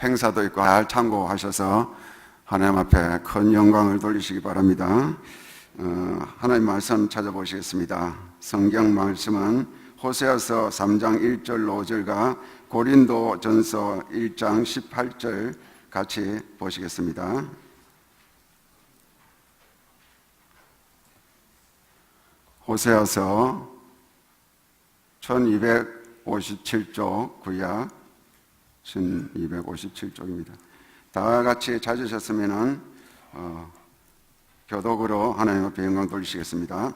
행사도 있고 잘 참고하셔서 하나님 앞에 큰 영광을 돌리시기 바랍니다. 하나님 말씀 찾아보시겠습니다. 성경 말씀은 호세아서 3장 1절 5절과 고린도전서 1장 18절 같이 보시겠습니다. 호세아서 1257쪽 구약 1257쪽입니다. 다 같이 찾으셨으면 교독으로 하나님 앞에 영광 돌리시겠습니다.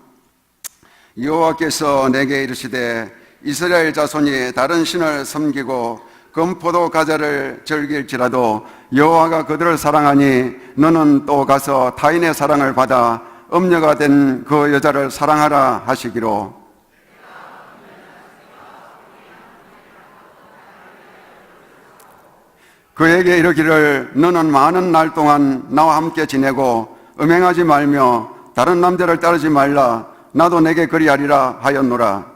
여호와께서 내게 이르시되 이스라엘 자손이 다른 신을 섬기고 금포도 가자를 즐길지라도 여호와가 그들을 사랑하니 너는 또 가서 타인의 사랑을 받아 음녀가 된 그 여자를 사랑하라 하시기로. 그에게 이르기를 너는 많은 날 동안 나와 함께 지내고 음행하지 말며 다른 남자를 따르지 말라. 나도 내게 그리하리라 하였노라.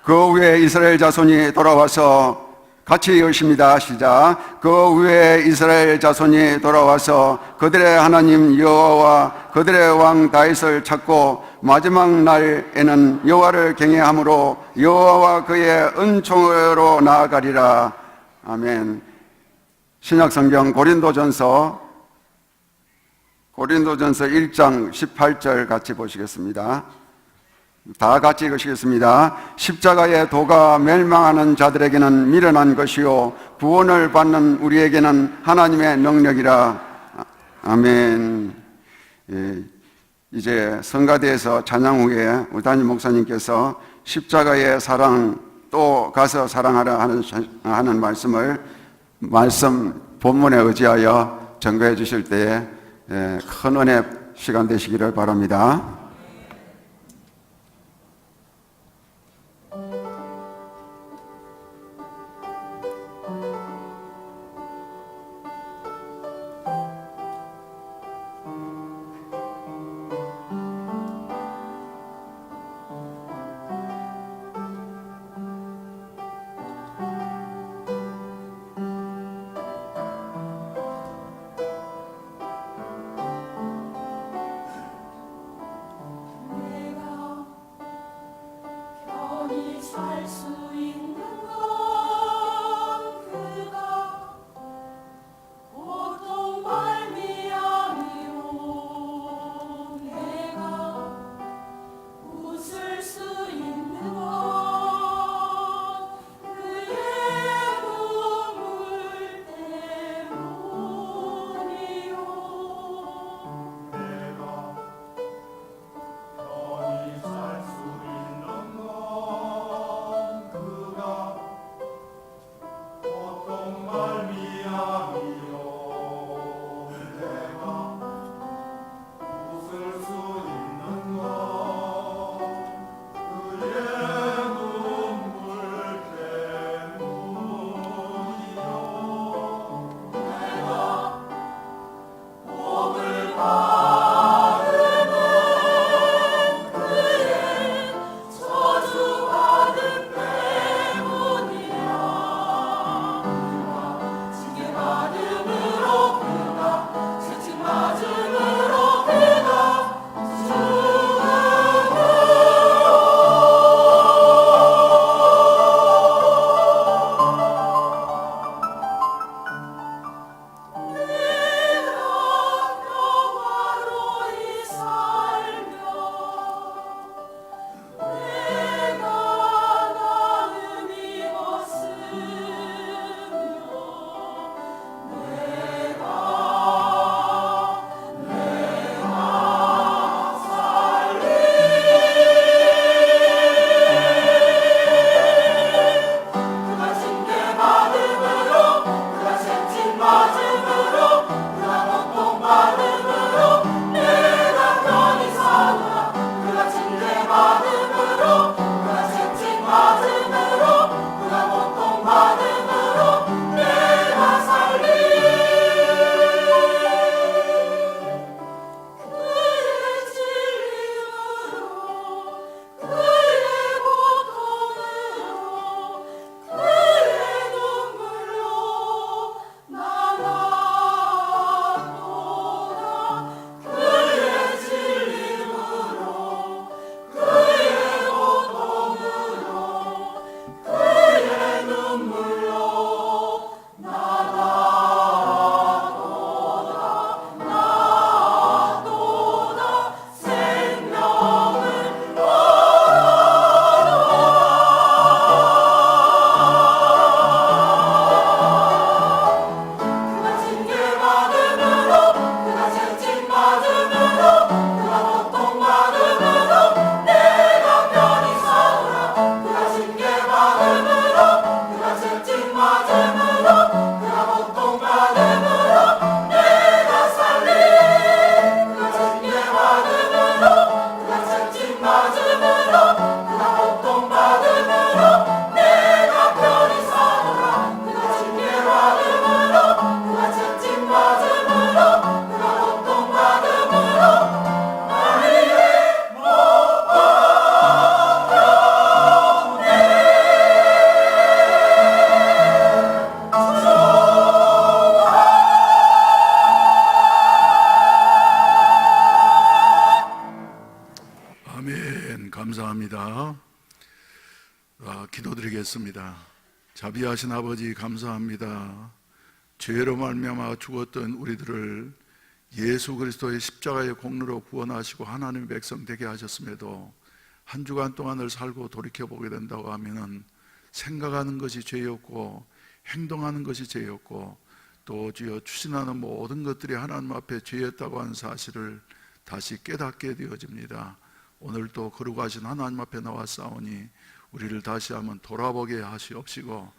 그 후에 이스라엘 자손이 돌아와서 같이 읽습니다. 시작. 그 후에 이스라엘 자손이 돌아와서 그들의 하나님 여호와와 그들의 왕 다윗을 찾고 마지막 날에는 여호와를 경외함으로 여호와와 그의 은총으로 나아가리라. 아멘. 신약성경 고린도전서 1장 18절 같이 보시겠습니다. 다 같이 읽으시겠습니다. 십자가의 도가 멸망하는 자들에게는 미련한 것이요 구원을 받는 우리에게는 하나님의 능력이라. 아멘. 예, 이제 성가대에서 찬양 후에 우리 담임 목사님께서 십자가의 사랑 또 가서 사랑하라 하는 말씀 본문에 의지하여 전거해 주실 때에 큰 은혜 시간 되시기를 바랍니다. 감사합니다. 기도드리겠습니다. 자비하신 아버지 감사합니다. 죄로 말미암아 죽었던 우리들을 예수 그리스도의 십자가의 공로로 구원하시고 하나님의 백성 되게 하셨음에도 한 주간 동안을 살고 돌이켜보게 된다고 하면은 생각하는 것이 죄였고 행동하는 것이 죄였고 또 주여 추진하는 모든 것들이 하나님 앞에 죄였다고 하는 사실을 다시 깨닫게 되어집니다. 오늘 또 거룩하신 하나님 앞에 나왔사오니 우리를 다시 한번 돌아보게 하시옵시고,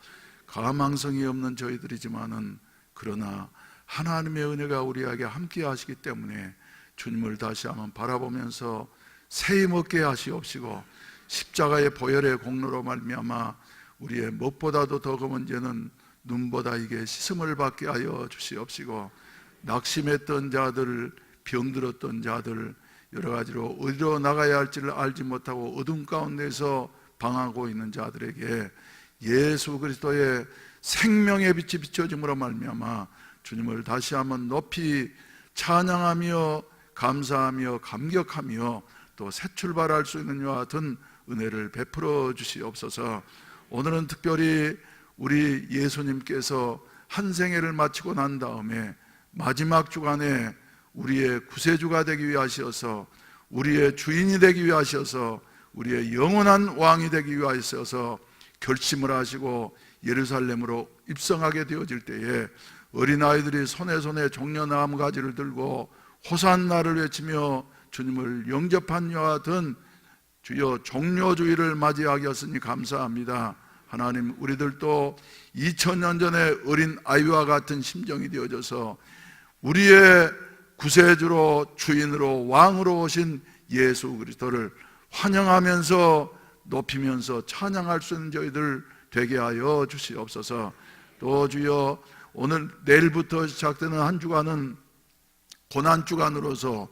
가망성이 없는 저희들이지만은 그러나 하나님의 은혜가 우리에게 함께 하시기 때문에 주님을 다시 한번 바라보면서 세임 얻게 하시옵시고, 십자가의 보혈의 공로로 말미암아 우리의 무엇보다도 더 검은 죄는 눈보다 이게 씻음을 받게 하여 주시옵시고, 낙심했던 자들, 병들었던 자들, 여러 가지로 어디로 나가야 할지를 알지 못하고 어둠 가운데서 방황하고 있는 자들에게 예수 그리스도의 생명의 빛이 비춰짐으로 말미암아 주님을 다시 한번 높이 찬양하며 감사하며 감격하며 또 새 출발할 수 있는 이와 같은 은혜를 베풀어 주시옵소서. 오늘은 특별히 우리 예수님께서 한 생애를 마치고 난 다음에 마지막 주간에 우리의 구세주가 되기 위하셔서, 우리의 주인이 되기 위하셔서, 우리의 영원한 왕이 되기 위하셔서 결심을 하시고 예루살렘으로 입성하게 되어질 때에 어린아이들이 손에 종려나무 가지를 들고 호산나를 외치며 주님을 영접한 이와 같은 주여 종려주의를 맞이하게 하시니 감사합니다. 하나님, 우리들도 2000년 전에 어린 아이와 같은 심정이 되어져서 우리의 구세주로 주인으로 왕으로 오신 예수 그리스도를 환영하면서 높이면서 찬양할 수 있는 저희들 되게 하여 주시옵소서. 또 주여, 오늘 내일부터 시작되는 한 주간은 고난주간으로서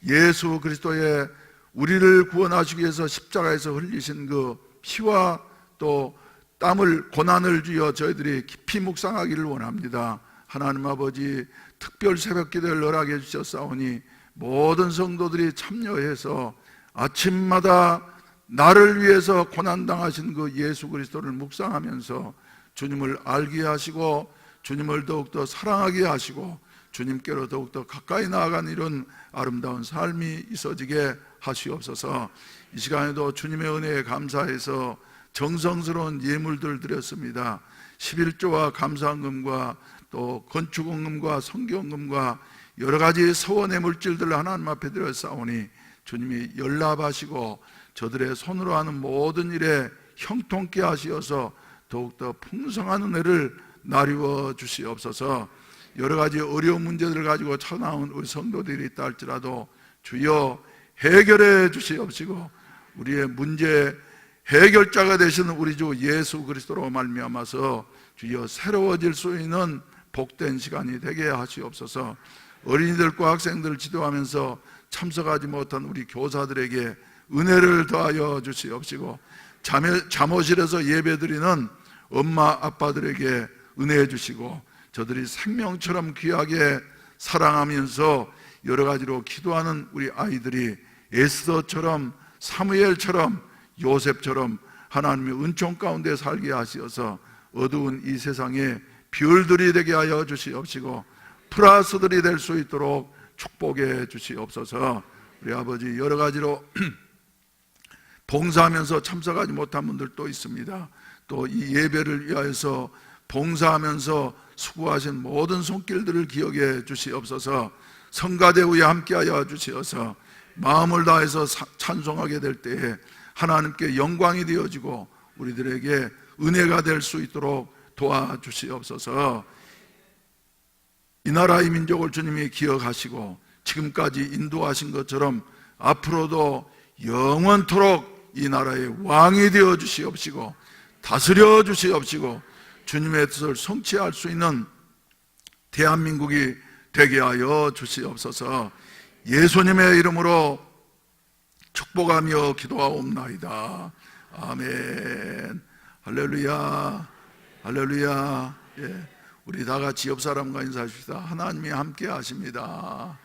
예수 그리스도의 우리를 구원하시기 위해서 십자가에서 흘리신 그 피와 또 땀을, 고난을 주여 저희들이 깊이 묵상하기를 원합니다. 하나님 아버지, 특별 새벽 기도를 허락해 주셨사오니 모든 성도들이 참여해서 아침마다 나를 위해서 고난당하신 그 예수 그리스도를 묵상하면서 주님을 알게 하시고 주님을 더욱더 사랑하게 하시고 주님께로 더욱더 가까이 나아가는 이런 아름다운 삶이 있어지게 하시옵소서. 이 시간에도 주님의 은혜에 감사해서 정성스러운 예물들 드렸습니다. 11조와 감사헌금과 또 건축헌금과 성경헌금과 여러 가지 서원의 물질들을 하나님 앞에 드렸사오니 주님이 연락하시고 저들의 손으로 하는 모든 일에 형통케 하시어서 더욱더 풍성한 은혜를 나리워 주시옵소서. 여러 가지 어려운 문제들을 가지고 찾아온 우리 성도들이 있다 할지라도 주여 해결해 주시옵시고, 우리의 문제 해결자가 되시는 우리 주 예수 그리스도로 말미암아서 주여 새로워질 수 있는 복된 시간이 되게 하시옵소서. 어린이들과 학생들을 지도하면서 참석하지 못한 우리 교사들에게 은혜를 더하여 주시옵시고, 잠옷실에서 예배드리는 엄마 아빠들에게 은혜해 주시고, 저들이 생명처럼 귀하게 사랑하면서 여러 가지로 기도하는 우리 아이들이 에스더처럼, 사무엘처럼, 요셉처럼 하나님의 은총 가운데 살게 하시어서 어두운 이 세상에 별들이 되게 하여 주시옵시고 플러스들이 될 수 있도록 축복해 주시옵소서. 우리 아버지, 여러 가지로 봉사하면서 참석하지 못한 분들도 있습니다. 또 이 예배를 위하여서 봉사하면서 수고하신 모든 손길들을 기억해 주시옵소서. 성가대 후에 함께하여 주시어서 마음을 다해서 찬송하게 될 때에 하나님께 영광이 되어지고 우리들에게 은혜가 될 수 있도록 도와주시옵소서. 이 나라 이 민족을 주님이 기억하시고 지금까지 인도하신 것처럼 앞으로도 영원토록 이 나라의 왕이 되어 주시옵시고 다스려 주시옵시고 주님의 뜻을 성취할 수 있는 대한민국이 되게 하여 주시옵소서. 예수님의 이름으로 축복하며 기도하옵나이다. 아멘. 할렐루야, 할렐루야. 예, 우리 다 같이 옆 사람과 인사하십시다. 하나님이 함께 하십니다.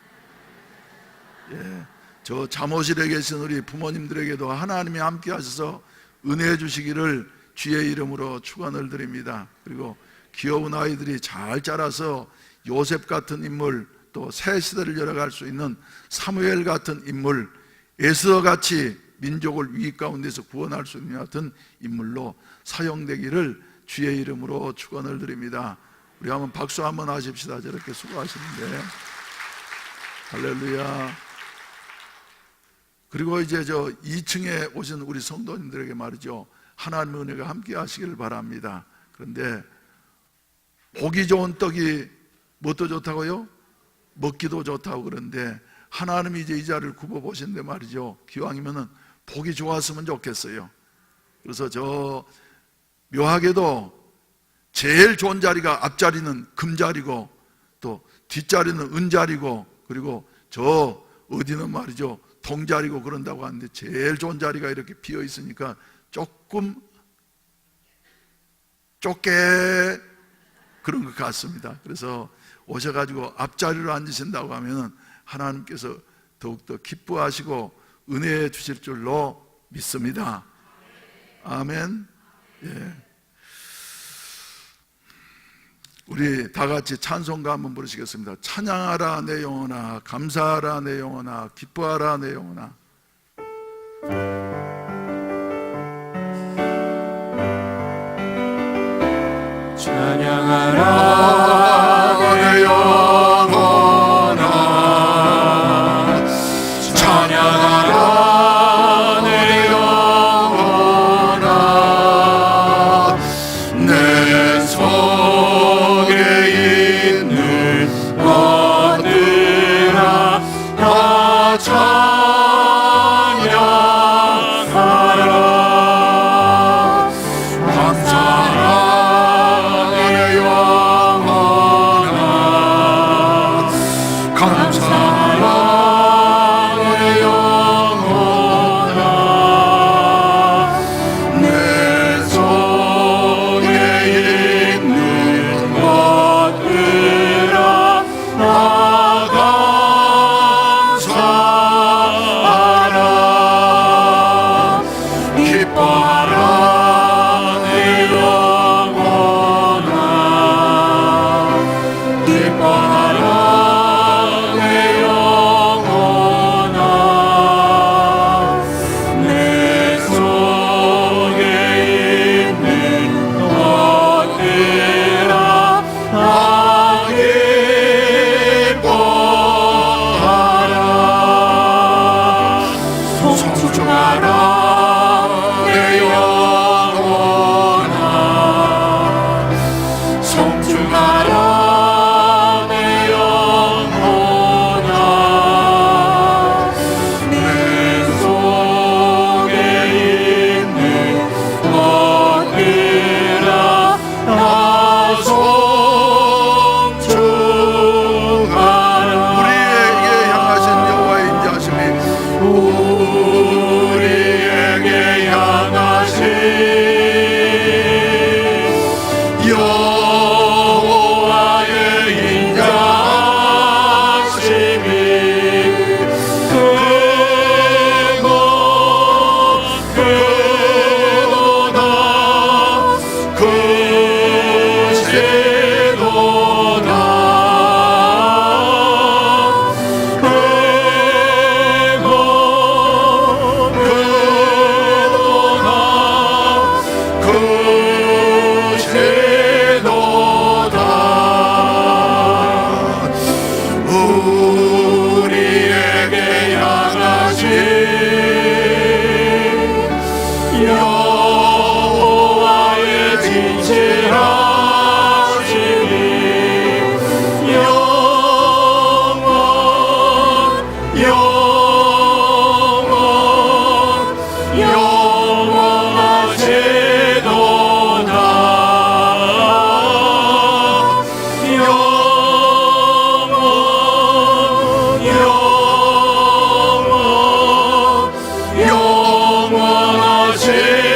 예, 저 잠옷실에 계신 우리 부모님들에게도 하나님이 함께 하셔서 은혜 주시기를 주의 이름으로 축원을 드립니다. 그리고 귀여운 아이들이 잘 자라서 요셉 같은 인물, 또 새 시대를 열어갈 수 있는 사무엘 같은 인물, 에스더같이 민족을 위기 가운데서 구원할 수 있는 같은 인물로 사용되기를 주의 이름으로 축원을 드립니다. 우리 한번 박수 한번 하십시다. 저렇게 수고하시는데. 할렐루야. 그리고 이제 저 2층에 오신 우리 성도님들에게 말이죠, 하나님의 은혜가 함께 하시기를 바랍니다. 그런데 보기 좋은 떡이 뭣도 좋다고요? 먹기도 좋다고. 그런데 하나님이 이제 이 자리를 굽어보신데 말이죠, 기왕이면은 보기 좋았으면 좋겠어요. 그래서 저 묘하게도 제일 좋은 자리가 앞자리는 금자리고, 또 뒷자리는 은자리고, 그리고 저 어디는 말이죠 동자리고 그런다고 하는데, 제일 좋은 자리가 이렇게 비어 있으니까 조금 좁게 그런 것 같습니다. 그래서 오셔가지고 앞자리로 앉으신다고 하면 하나님께서 더욱더 기뻐하시고 은혜 주실 줄로 믿습니다. 아멘. 예. 우리 다 같이 찬송가 한번 부르시겠습니다. 찬양하라 내 영혼아, 감사하라 내 영혼아, 기뻐하라 내 영혼아. 찬양하라 내 영혼아, 찬양하라 내 영혼아, 내 속에 있는 것들아 다 찬양하라. 감사하라 내 영혼아, 감사하라 내 영혼아, 내 속에 있는 것들아 다 감사하라. 기뻐하라 내 영혼아, 기뻐하라 내 영혼아, 내 속에 있는 것들아 다 기뻐하라. 송축하라 내 영혼아, 송축하라 내 영혼아, 내 속에 있는 것들아 다 송축하라. 우리에게 향하신 여호와의 인자하심이 우리에게 향하신 여호와의 인자하심이 크고다 크시도다 우리에게 향하신 여호와의 진실하심이 영원 영원하시도다. 영원하시도다.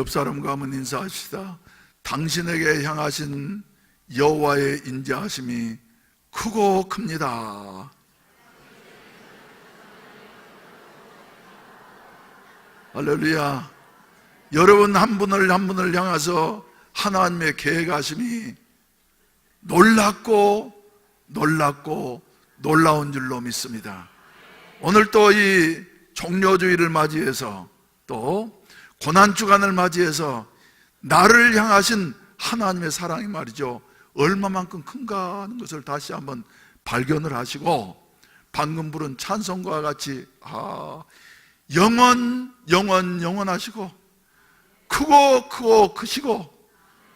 옆 사람과 한번 인사하시다. 당신에게 향하신 여호와의 인자하심이 크고 큽니다. 할렐루야. 여러분 한 분을 한 분을 향해서 하나님의 계획하심이 놀랍고 놀라운 줄로 믿습니다. 오늘 또 이 종료주의를 맞이해서 또 고난주간을 맞이해서 나를 향하신 하나님의 사랑이 말이죠, 얼마만큼 큰가 하는 것을 다시 한번 발견을 하시고, 방금 부른 찬송과 같이 영원하시고 크고 크시고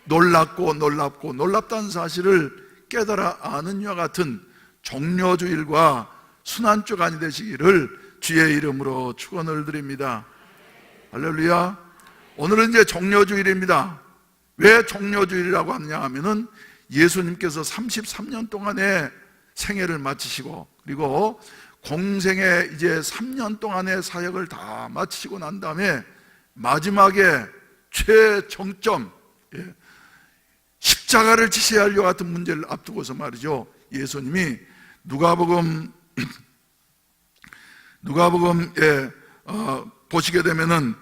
놀랍고 놀랍다는 사실을 깨달아 아는 이와 같은 종료주일과 순환주간이 되시기를 주의 이름으로 축원을 드립니다. 할렐루야. 오늘은 이제 종료주일입니다. 왜 종료주일이라고 하느냐 하면은 예수님께서 33년 동안의 생애를 마치시고, 그리고 공생의 이제 3년 동안의 사역을 다 마치시고 난 다음에 마지막에 최정점, 십자가를 지셔야 할 것 같은 문제를 앞두고서 말이죠, 예수님이 누가복음에 보시게 되면은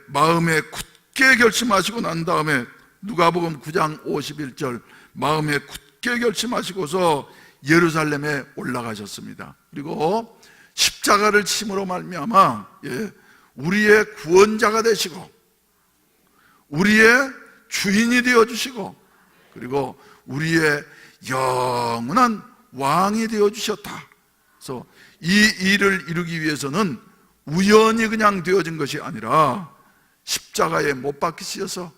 마음에 굳게 결심하시고 난 다음에 누가복음 9장 51절, 마음에 굳게 결심하시고서 예루살렘에 올라가셨습니다. 그리고 십자가를 치심으로 말미암아 우리의 구원자가 되시고 우리의 주인이 되어주시고, 그리고 우리의 영원한 왕이 되어주셨다. 그래서 이 일을 이루기 위해서는 우연히 그냥 되어진 것이 아니라 십자가에 못 박히셔서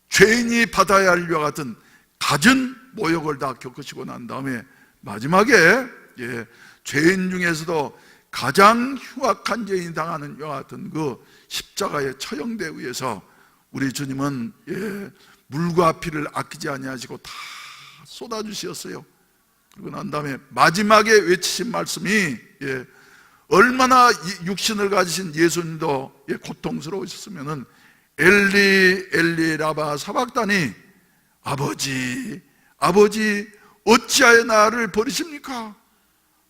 죄인이 받아야 할 이와 같은 갖은 모욕을 다 겪으시고 난 다음에 마지막에 죄인 중에서도 가장 흉악한 죄인이 당하는 이와 같은 그 십자가의 처형대에 의해서 우리 주님은 물과 피를 아끼지 아니하시고 다 쏟아주셨어요. 그리고 난 다음에 마지막에 외치신 말씀이 얼마나 육신을 가지신 예수님도 고통스러우셨으면은 엘리 엘리 라바 사박다니, 아버지 어찌하여 나를 버리십니까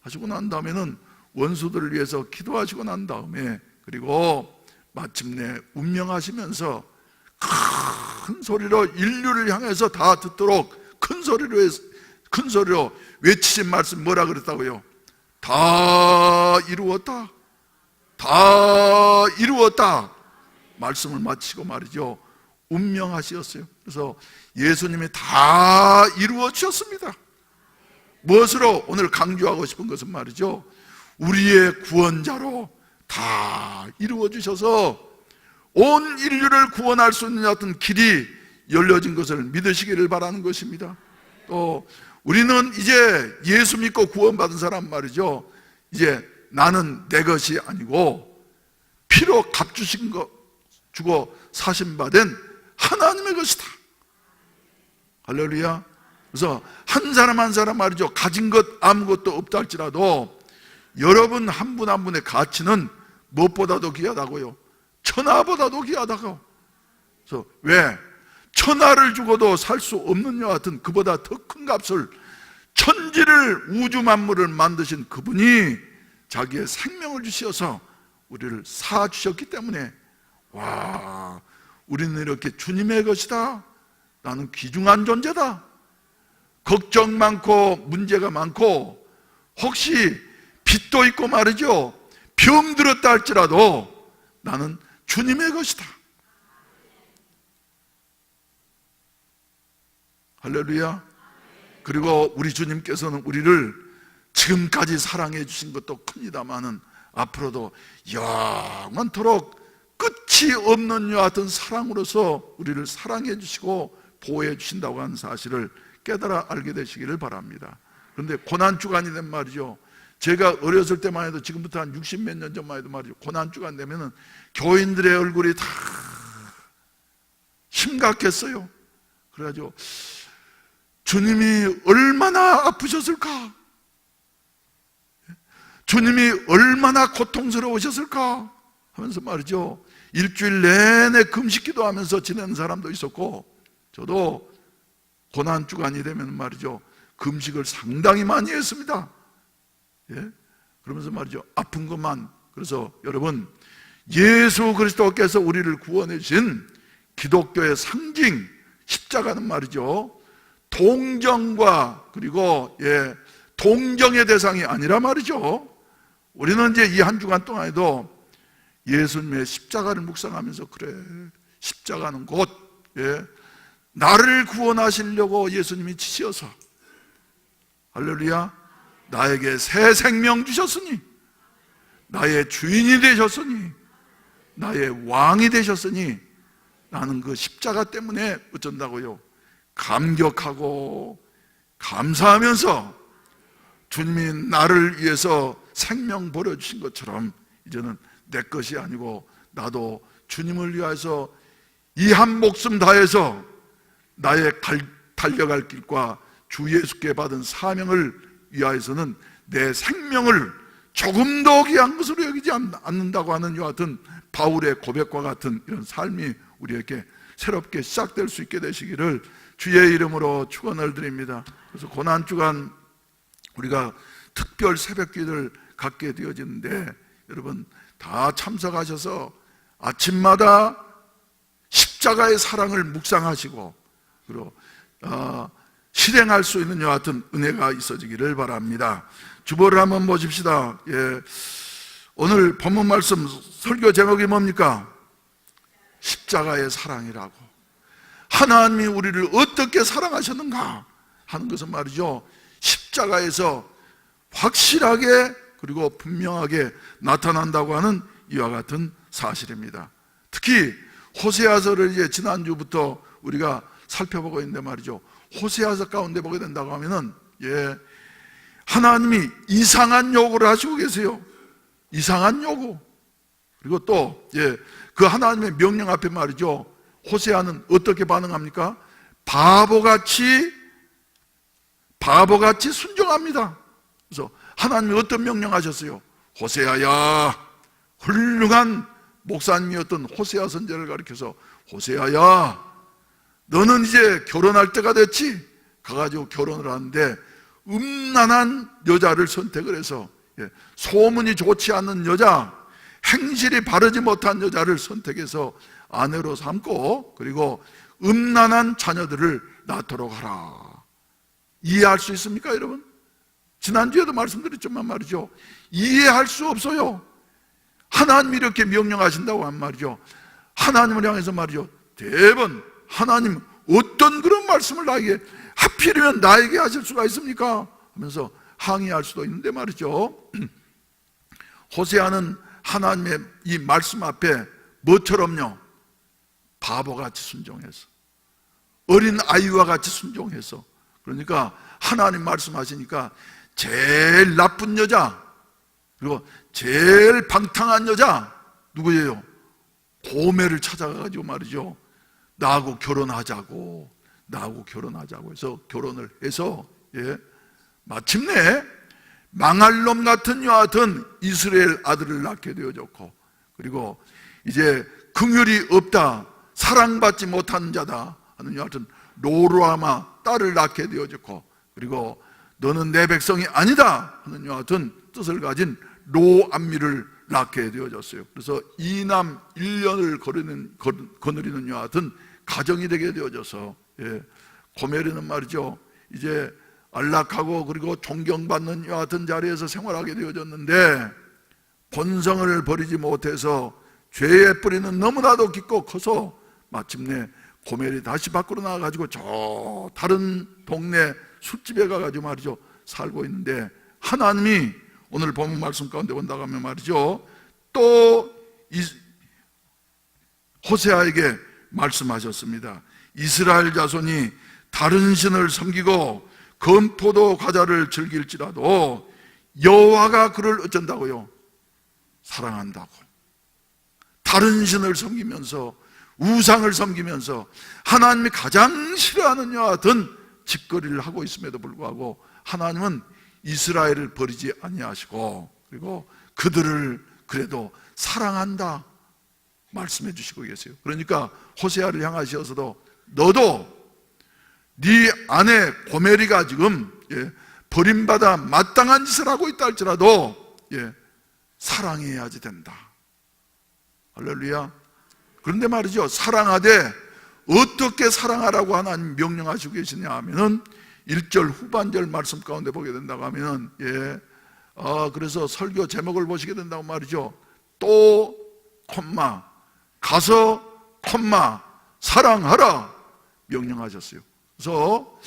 하시고 난 다음에는 원수들을 위해서 기도하시고 난 다음에, 그리고 마침내 운명하시면서 큰 소리로 인류를 향해서 다 듣도록 큰 소리로 외치신 말씀 뭐라 그랬다고요? 다 이루었다, 다 이루었다 말씀을 마치고 말이죠, 운명하셨어요. 그래서 예수님이 다 이루어 주셨습니다. 무엇으로? 오늘 강조하고 싶은 것은 말이죠, 우리의 구원자로 다 이루어 주셔서 온 인류를 구원할 수 있는 어떤 길이 열려진 것을 믿으시기를 바라는 것입니다. 또 우리는 이제 예수 믿고 구원받은 사람 말이죠, 이제 나는 내 것이 아니고 피로 값주신 거 주고 사신받은 하나님의 것이다. 할렐루야. 그래서 한 사람 한 사람 말이죠, 가진 것 아무것도 없다 할지라도 여러분 한 분 한 분의 가치는 무엇보다도 귀하다고요. 천하보다도 귀하다고. 그래서 왜? 천하를 주고도 살 수 없는 것 같은 그보다 더 큰 값을, 천지를 우주 만물을 만드신 그분이 자기의 생명을 주셔서 우리를 사 주셨기 때문에, 와, 우리는 이렇게 주님의 것이다, 나는 귀중한 존재다, 걱정 많고 문제가 많고 혹시 빚도 있고 말이죠, 병들었다 할지라도 나는 주님의 것이다. 할렐루야. 그리고 우리 주님께서는 우리를 지금까지 사랑해 주신 것도 큽니다마는 앞으로도 영원토록 끝이 없는 이와 같은 사랑으로서 우리를 사랑해 주시고 보호해 주신다고 하는 사실을 깨달아 알게 되시기를 바랍니다. 그런데 고난주간이 된 말이죠, 제가 어렸을 때만 해도, 지금부터 한 60몇 년 전만 해도 말이죠, 고난주간 되면은 교인들의 얼굴이 다 심각했어요. 그래가지고 주님이 얼마나 아프셨을까, 주님이 얼마나 고통스러우셨을까 하면서 말이죠, 일주일 내내 금식 기도하면서 지내는 사람도 있었고, 저도 고난주간이 되면 말이죠, 금식을 상당히 많이 했습니다. 예? 그러면서 말이죠, 아픈 것만. 그래서 여러분, 예수 그리스도께서 우리를 구원해 주신 기독교의 상징 십자가는 말이죠, 동정과 그리고 동정의 대상이 아니라 말이죠, 우리는 이제 이 한 주간 동안에도 예수님의 십자가를 묵상하면서, 그래, 십자가는 곧 나를 구원하시려고 예수님이 지셔서, 할렐루야, 나에게 새 생명 주셨으니, 나의 주인이 되셨으니, 나의 왕이 되셨으니, 나는 그 십자가 때문에 어쩐다고요? 감격하고 감사하면서 주님이 나를 위해서 생명 버려주신 것처럼 이제는 내 것이 아니고 나도 주님을 위해서 이 한 목숨 다해서 나의 달려갈 길과 주 예수께 받은 사명을 위하여서는 내 생명을 조금 더 귀한 것으로 여기지 않는다고 하는 이와 같은 바울의 고백과 같은 이런 삶이 우리에게 새롭게 시작될 수 있게 되시기를 주의 이름으로 축원을 드립니다. 그래서 고난주간 우리가 특별 새벽기도를 갖게 되어지는데, 여러분 다 참석하셔서 아침마다 십자가의 사랑을 묵상하시고 그리고 실행할 수 있는 이와 같은 은혜가 있어지기를 바랍니다. 주보를 한번 보십시다. 오늘 본문 말씀 설교 제목이 뭡니까? 십자가의 사랑이라고. 하나님이 우리를 어떻게 사랑하셨는가 하는 것은 말이죠, 십자가에서 확실하게 그리고 분명하게 나타난다고 하는 이와 같은 사실입니다. 특히 호세아서를 이제 지난주부터 우리가 살펴보고 있는데 말이죠, 호세아서 가운데 보게 된다고 하면은 하나님이 이상한 요구를 하시고 계세요. 이상한 요구. 그리고 또 그 하나님의 명령 앞에 말이죠, 호세아는 어떻게 반응합니까? 바보같이 순종합니다. 그래서 하나님이 어떤 명령하셨어요? 호세아야, 훌륭한 목사님이었던 호세아 선지자를 가리켜서, 호세아야, 너는 이제 결혼할 때가 됐지? 가가지고 결혼을 하는데 음란한 여자를 선택을 해서, 소문이 좋지 않는 여자, 행실이 바르지 못한 여자를 선택해서 아내로 삼고, 그리고 음란한 자녀들을 낳도록 하라. 이해할 수 있습니까, 여러분? 지난주에도 말씀드렸지만 말이죠, 이해할 수 없어요. 하나님이 이렇게 명령하신다고 한 말이죠, 하나님을 향해서 말이죠, 대번 하나님 어떤 그런 말씀을 나에게, 하필이면 나에게 하실 수가 있습니까? 하면서 항의할 수도 있는데 말이죠, 호세아는 하나님의 이 말씀 앞에 뭐처럼요? 바보같이 순종해서, 어린 아이와 같이 순종해서, 그러니까 하나님 말씀하시니까 제일 나쁜 여자, 그리고 제일 방탕한 여자 누구예요? 고멜을 찾아가가지고 말이죠, 나하고 결혼하자고 해서 결혼을 해서 마침내 망할 놈 같은 이와 같은 이스라엘 아들을 낳게 되어졌고, 그리고 이제 긍휼이 없다, 사랑받지 못하는 자다 하는 이와 같은 로루아마 딸을 낳게 되어졌고, 그리고 너는 내 백성이 아니다 하는 이와 같은 뜻을 가진 로암미를 낳게 되어졌어요. 그래서 이남 1년을 거느리는 이와 같은 가정이 되게 되어져서, 고멜이는 말이죠, 이제 안락하고 그리고 존경받는 이와 같은 자리에서 생활하게 되어졌는데, 본성을 버리지 못해서 죄의 뿌리는 너무나도 깊고 커서 마침내 고멜이 다시 밖으로 나와가지고 저 다른 동네 술집에 가가지고 말이죠, 살고 있는데, 하나님이 오늘 본문 말씀 가운데 본다고 하면 말이죠, 또 호세아에게 말씀하셨습니다. 이스라엘 자손이 다른 신을 섬기고 건포도 과자를 즐길지라도 여호와가 그를 어쩐다고요? 사랑한다고. 다른 신을 섬기면서, 우상을 섬기면서 하나님이 가장 싫어하는 이와 같은 짓거리를 하고 있음에도 불구하고 하나님은 이스라엘을 버리지 아니하시고, 그리고 그들을 그래도 사랑한다. 말씀해 주시고 계세요. 그러니까 호세아를 향하셔서도 너도 네 아내 고멜이가 지금 버림받아 마땅한 짓을 하고 있다 할지라도 사랑해야지 된다. 할렐루야. 그런데 말이죠, 사랑하되 어떻게 사랑하라고 하나님 명령하시고 계시냐 하면은 1절 후반절 말씀 가운데 보게 된다고 하면은 그래서 설교 제목을 보시게 된다고 말이죠. 또 콤마 가서 콤마 사랑하라 명령하셨어요. 그래서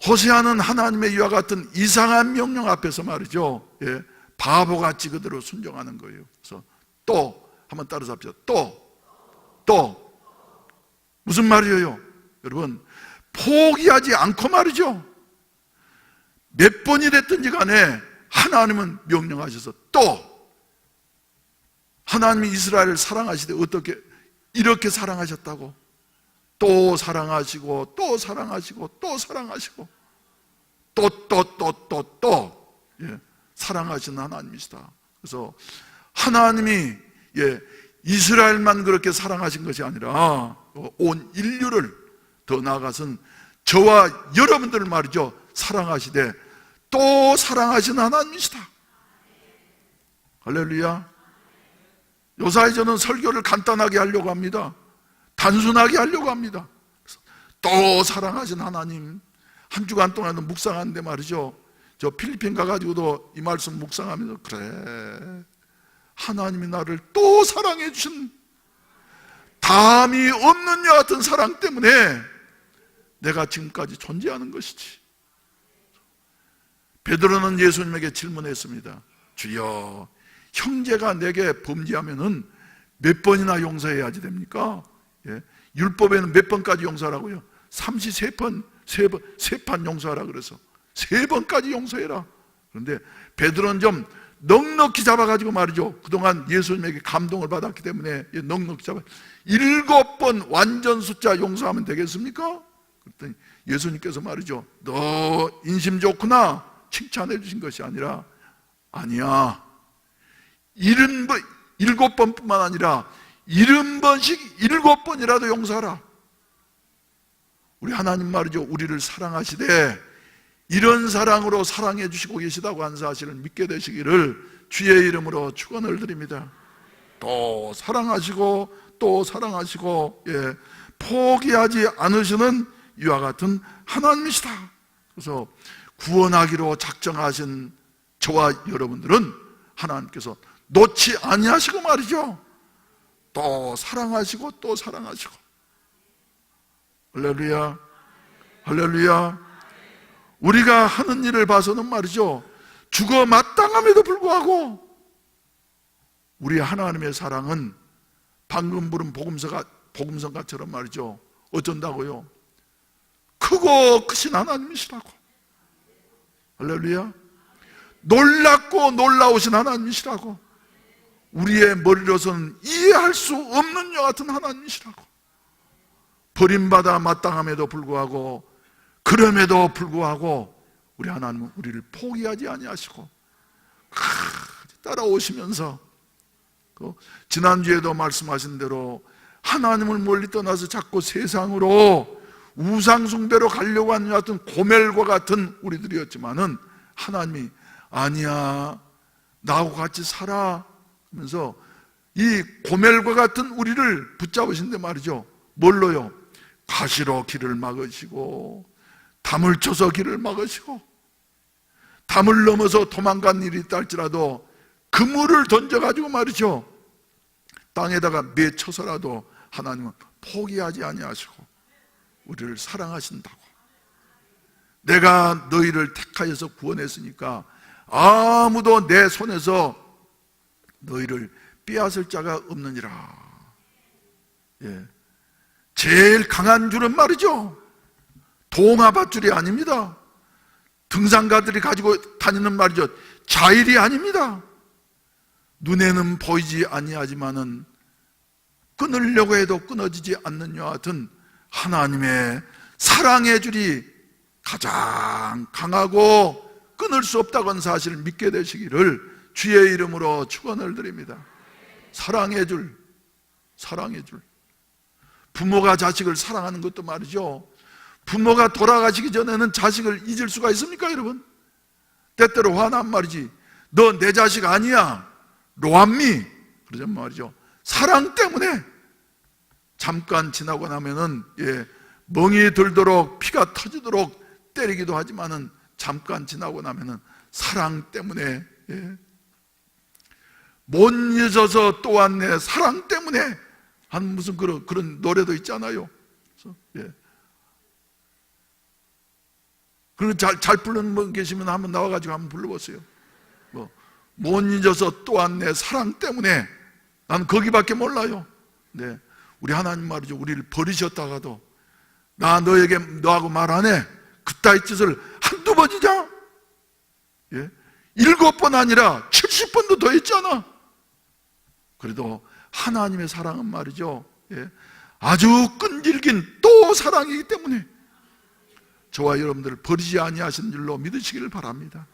호세아는 하나님의 이와 같은 이상한 명령 앞에서 말이죠, 바보같이 그대로 순종하는 거예요. 그래서 또 한번 따라서 합시다. 또 무슨 말이에요? 여러분, 포기하지 않고 말이죠, 몇 번이 됐든지 간에 하나님은 명령하셔서 또, 하나님이 이스라엘을 사랑하시되 어떻게 이렇게 사랑하셨다고, 또 사랑하시고 또 사랑하시고 또 사랑하시고 또 사랑하시는 하나님이시다. 그래서 하나님이 이스라엘만 그렇게 사랑하신 것이 아니라 온 인류를, 더 나아가서는 저와 여러분들을 말이죠, 사랑하시되 또 사랑하시는 하나님이시다. 할렐루야. 요사이 저는 설교를 간단하게 하려고 합니다. 단순하게 하려고 합니다. 또 사랑하신 하나님, 한 주간 동안 묵상하는데 말이죠, 저 필리핀 가가지고도 이 말씀 묵상하면서 그래, 하나님이 나를 또 사랑해 주신 담이 없는 여 같은 사랑 때문에 내가 지금까지 존재하는 것이지. 베드로는 예수님에게 질문했습니다. 주여, 형제가 내게 범죄하면은 몇 번이나 용서해야지 됩니까? 율법에는 몇 번까지 용서하라고요? 33번, 세 판 용서하라 그래서 3번까지 용서해라. 그런데 베드로는 좀 넉넉히 잡아가지고 말이죠, 그동안 예수님에게 감동을 받았기 때문에 넉넉히 잡아 7번 완전 숫자 용서하면 되겠습니까? 그랬더니 예수님께서 말이죠, 너 인심 좋구나 칭찬해 주신 것이 아니라, 아니야, 7번뿐만 아니라 70번씩 7번이라도 용서하라. 우리 하나님 말이죠, 우리를 사랑하시되 이런 사랑으로 사랑해 주시고 계시다고 하는 사실을 믿게 되시기를 주의 이름으로 축원을 드립니다. 또 사랑하시고 또 사랑하시고 포기하지 않으시는 이와 같은 하나님이시다. 그래서 구원하기로 작정하신 저와 여러분들은 하나님께서 놓지 아니하시고 말이죠, 또 사랑하시고 또 사랑하시고. 할렐루야, 할렐루야. 우리가 하는 일을 봐서는 말이죠, 죽어 마땅함에도 불구하고 우리 하나님의 사랑은 방금 부른 복음성가처럼 말이죠, 어쩐다고요? 크고 크신 하나님이시라고. 할렐루야. 놀랍고 놀라우신 하나님이시라고. 우리의 머리로서는 이해할 수 없는 여 같은 하나님이시라고. 버림받아 마땅함에도 불구하고, 그럼에도 불구하고 우리 하나님은 우리를 포기하지 아니하시고 따라오시면서, 지난주에도 말씀하신 대로 하나님을 멀리 떠나서 자꾸 세상으로 우상 숭배로 가려고 하는 같은 고멜과 같은 우리들이었지만은 하나님이 아니야, 나하고 같이 살아 하면서 이 고멜과 같은 우리를 붙잡으신데 말이죠, 뭘로요? 가시로 길을 막으시고 담을 쳐서 길을 막으시고, 담을 넘어서 도망간 일이 있다 할지라도 그물을 던져가지고 말이죠, 땅에다가 맺혀서라도 하나님은 포기하지 아니하시고 우리를 사랑하신다고. 내가 너희를 택하여서 구원했으니까 아무도 내 손에서 너희를 빼앗을 자가 없느니라. 제일 강한 줄은 말이죠, 동아밧줄이 아닙니다. 등산가들이 가지고 다니는 말이죠, 자일이 아닙니다. 눈에는 보이지 아니하지만은 끊으려고 해도 끊어지지 않는 여와 같은 하나님의 사랑의 줄이 가장 강하고 끊을 수 없다고 하는 사실을 믿게 되시기를 주의 이름으로 축원을 드립니다. 사랑의 줄, 사랑해 줄. 부모가 자식을 사랑하는 것도 말이죠, 부모가 돌아가시기 전에는 자식을 잊을 수가 있습니까 여러분? 때때로 화난 말이지, 너 내 자식 아니야 로암미 그러자 말이죠. 사랑 때문에 잠깐 지나고 나면은 멍이 들도록 피가 터지도록 때리기도 하지만은 잠깐 지나고 나면은 사랑 때문에 못 잊어서 또 왔네 사랑 때문에 한 무슨 그런 노래도 있잖아요. 그리고 잘 부르는 분 계시면 한번 나와가지고 한번 불러보세요. 못 잊어서 또 왔네 사랑 때문에. 난 거기밖에 몰라요. 네, 우리 하나님 말이죠, 우리를 버리셨다가도 나 너하고 말 안 해 그따위 짓을 한두 번이냐? 7번 아니라 70번도 더 했잖아. 그래도 하나님의 사랑은 말이죠, 아주 끈질긴 또 사랑이기 때문에 저와 여러분들을 버리지 아니하신 줄로 믿으시기를 바랍니다.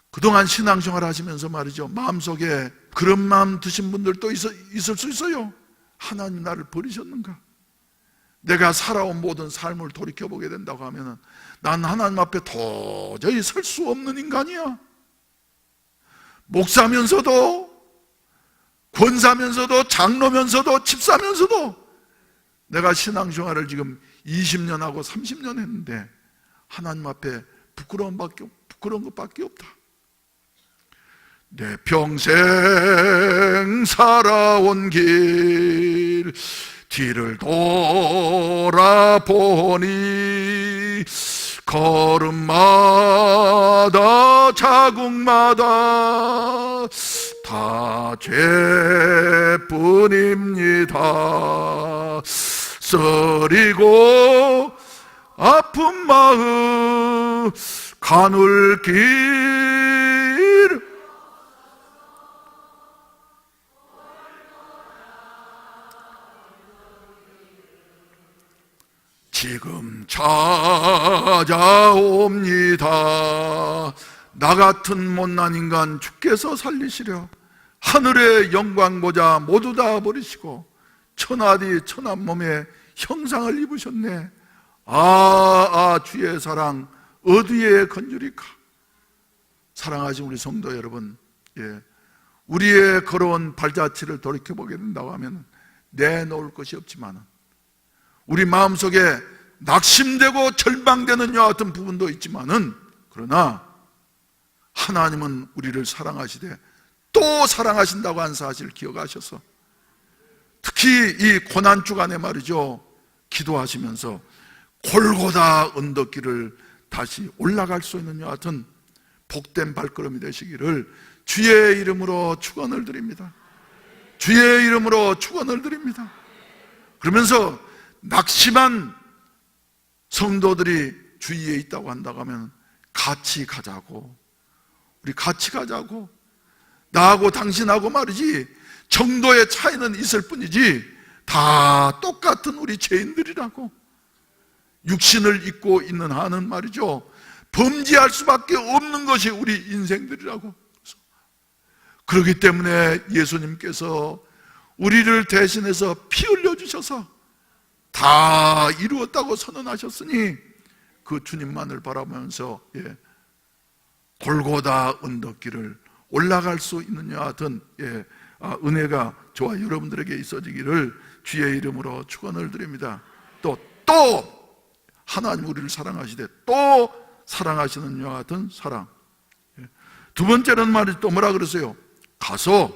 그동안 신앙생활 하시면서 말이죠, 마음속에 그런 마음 드신 분들도 있을 수 있어요. 하나님 나를 버리셨는가? 내가 살아온 모든 삶을 돌이켜보게 된다고 하면 난 하나님 앞에 도저히 설 수 없는 인간이야. 목사면서도 권사면서도 장로면서도 집사면서도 내가 신앙생활을 지금 20년 하고 30년 했는데 하나님 앞에 부끄러운 것밖에 없다. 내 평생 살아온 뒤를 돌아보니 걸음마다 자국마다 다 죄뿐입니다. 쓰리고 아픈 마음 가눌 길 지금 찾아옵니다. 나 같은 못난 인간 주께서 살리시려 하늘의 영광 보좌 모두 다 버리시고 천하디 천한 몸에 형상을 입으셨네. 주의 사랑 어디에 건주리까? 사랑하신 우리 성도 여러분, 우리의 걸어온 발자취를 돌이켜보게 된다고 하면 내놓을 것이 없지만 우리 마음속에 낙심되고 절망되는 여와 같은 부분도 있지만은 그러나 하나님은 우리를 사랑하시되 또 사랑하신다고 한 사실을 기억하셔서 특히 이 고난 주간에 말이죠, 기도하시면서 골고다 언덕길을 다시 올라갈 수 있는 여와 같은 복된 발걸음이 되시기를 주의 이름으로 축원을 드립니다. 주의 이름으로 축원을 드립니다. 그러면서 낙심한 성도들이 주위에 있다고 한다고 하면 같이 가자고, 우리 같이 가자고. 나하고 당신하고 말이지 정도의 차이는 있을 뿐이지 다 똑같은 우리 죄인들이라고. 육신을 입고 있는 한은 말이죠, 범죄할 수밖에 없는 것이 우리 인생들이라고. 그렇기 때문에 예수님께서 우리를 대신해서 피 흘려주셔서 다 이루었다고 선언하셨으니 그 주님만을 바라보면서 골고다 언덕길을 올라갈 수 있는 여와 같은 은혜가 저와 여러분들에게 있어지기를 주의 이름으로 축원을 드립니다. 또 하나님 우리를 사랑하시되 또 사랑하시는 여와 같은 사랑. 두 번째는 말이죠, 또 뭐라 그러세요? 가서.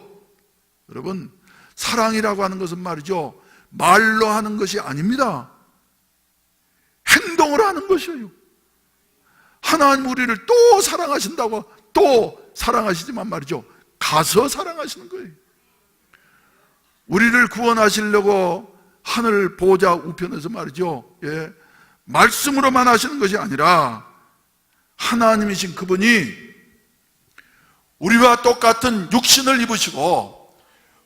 여러분, 사랑이라고 하는 것은 말이죠, 말로 하는 것이 아닙니다. 행동을 하는 것이에요. 하나님 우리를 또 사랑하신다고 또 사랑하시지만 말이죠, 가서 사랑하시는 거예요. 우리를 구원하시려고 하늘 보좌 우편에서 말이죠, 말씀으로만 하시는 것이 아니라 하나님이신 그분이 우리와 똑같은 육신을 입으시고,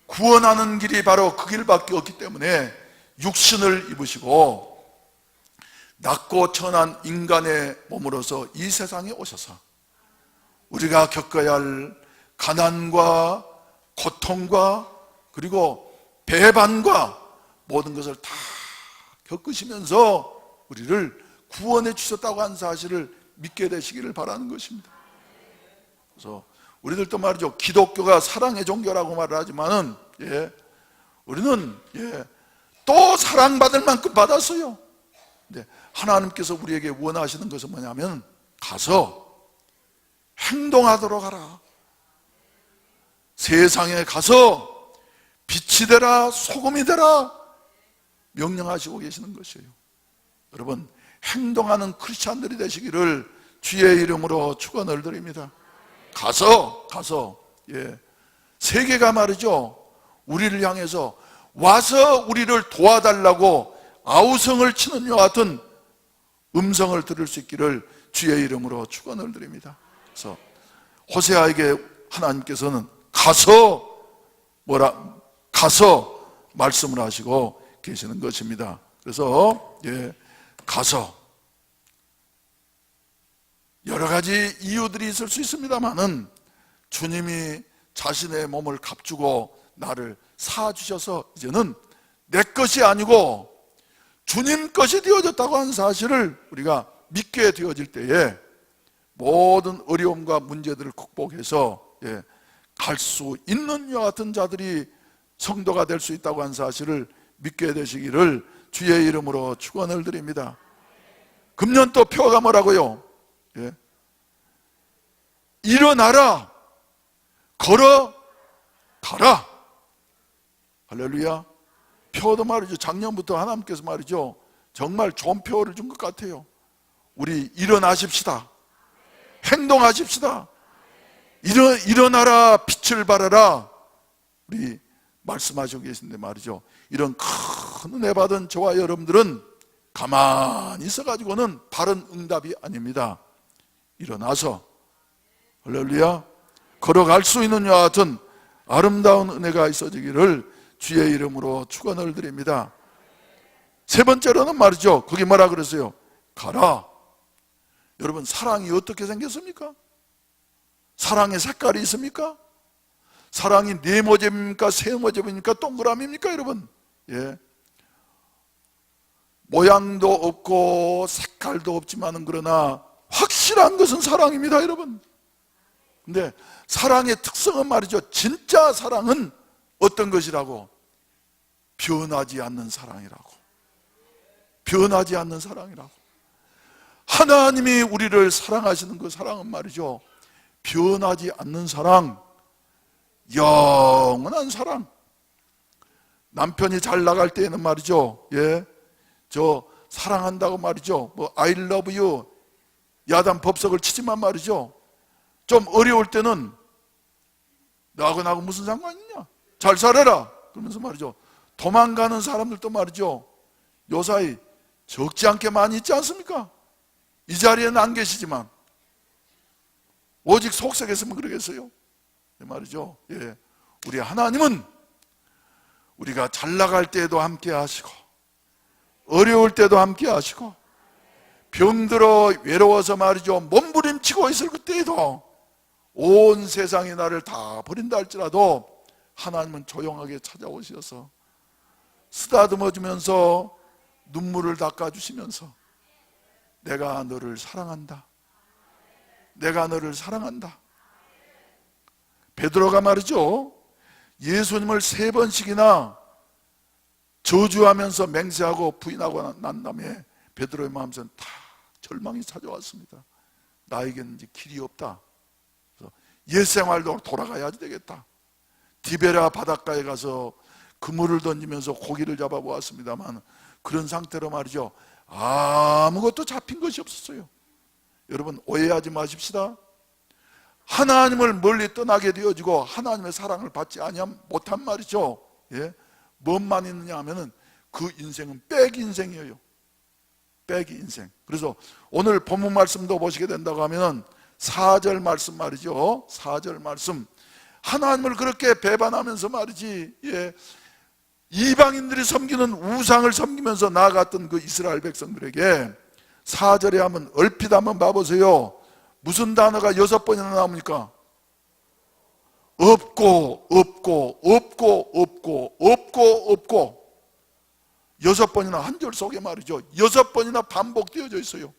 구원하는 길이 바로 그 길밖에 없기 때문에 육신을 입으시고 낮고 천한 인간의 몸으로서 이 세상에 오셔서 우리가 겪어야 할 가난과 고통과 그리고 배반과 모든 것을 다 겪으시면서 우리를 구원해 주셨다고 하는 사실을 믿게 되시기를 바라는 것입니다. 그래서 우리들도 말이죠, 기독교가 사랑의 종교라고 말을 하지만은 우리는 또 사랑받을 만큼 받았어요. 근데 하나님께서 우리에게 원하시는 것은 뭐냐면 가서 행동하도록 하라. 세상에 가서 빛이 되라, 소금이 되라 명령하시고 계시는 것이에요. 여러분, 행동하는 크리스찬들이 되시기를 주의 이름으로 축원을 드립니다. 가서 세계가 말이죠, 우리를 향해서 와서 우리를 도와달라고 아우성을 치는 이와 같은 음성을 들을 수 있기를 주의 이름으로 축원을 드립니다. 그래서 호세아에게 하나님께서는 가서 말씀을 하시고 계시는 것입니다. 그래서 가서 여러 가지 이유들이 있을 수 있습니다만은 주님이 자신의 몸을 값주고 나를 사주셔서 이제는 내 것이 아니고 주님 것이 되어졌다고 하는 사실을 우리가 믿게 되어질 때에 모든 어려움과 문제들을 극복해서 갈 수 있는 이와 같은 자들이 성도가 될 수 있다고 하는 사실을 믿게 되시기를 주의 이름으로 축원을 드립니다. 금년 또 표가 뭐라고요? 일어나라, 걸어가라. 할렐루야. 표도 말이죠, 작년부터 하나님께서 말이죠, 정말 좋은 표를 준 것 같아요. 우리 일어나십시다. 행동하십시다. 일어나라, 빛을 발하라. 우리 말씀하시고 계신데 말이죠, 이런 큰 은혜 받은 저와 여러분들은 가만히 있어가지고는 바른 응답이 아닙니다. 일어나서 할렐루야 걸어갈 수 있는 이와 같은 아름다운 은혜가 있어지기를 주의 이름으로 축원을 드립니다. 세 번째로는 말이죠, 거기 뭐라 그랬어요? 가라. 여러분, 사랑이 어떻게 생겼습니까? 사랑의 색깔이 있습니까? 사랑이 네모집입니까? 세모집입니까? 동그라미입니까? 여러분, 모양도 없고 색깔도 없지만은 그러나 확실한 것은 사랑입니다, 여러분. 근데 사랑의 특성은 말이죠, 진짜 사랑은 어떤 것이라고? 변하지 않는 사랑이라고. 변하지 않는 사랑이라고. 하나님이 우리를 사랑하시는 그 사랑은 말이죠, 변하지 않는 사랑, 영원한 사랑. 남편이 잘 나갈 때에는 말이죠, 저 사랑한다고 말이죠, 뭐 I love you 야단 법석을 치지만 말이죠, 좀 어려울 때는 나하고 무슨 상관 있냐, 잘 살아라 그러면서 말이죠, 도망가는 사람들도 말이죠, 요사이 적지 않게 많이 있지 않습니까? 이 자리에는 안 계시지만 오직 속삭였으면 그러겠어요? 말이죠. 우리 하나님은 우리가 잘 나갈 때에도 함께 하시고 어려울 때도 함께 하시고 병들어 외로워서 말이죠, 몸부림치고 있을 그때에도 온 세상이 나를 다 버린다 할지라도 하나님은 조용하게 찾아오셔서 쓰다듬어 주면서 눈물을 닦아주시면서 내가 너를 사랑한다, 내가 너를 사랑한다. 베드로가 말이죠, 예수님을 3번씩이나 저주하면서 맹세하고 부인하고 난 다음에 베드로의 마음속에 다 절망이 찾아왔습니다. 나에게는 이제 길이 없다. 옛 생활로 돌아가야 되겠다. 디베라 바닷가에 가서 그물을 던지면서 고기를 잡아보았습니다만 그런 상태로 말이죠, 아무것도 잡힌 것이 없었어요. 여러분, 오해하지 마십시다. 하나님을 멀리 떠나게 되어지고 하나님의 사랑을 받지 못한 말이죠, 뭔만 있느냐 하면은 그 인생은 빽 인생이에요. 빽이 인생. 그래서 오늘 본문 말씀도 보시게 된다고 하면은 4절 말씀 말이죠, 4절 말씀, 하나님을 그렇게 배반하면서 말이지, 이방인들이 섬기는 우상을 섬기면서 나아갔던 그 이스라엘 백성들에게 4절에 한번 얼핏 한번 봐보세요. 무슨 단어가 6번이나 나옵니까? 없고 없고 없고 없고 없고 6번이나 한 절 속에 말이죠, 6번이나 반복되어져 있어요.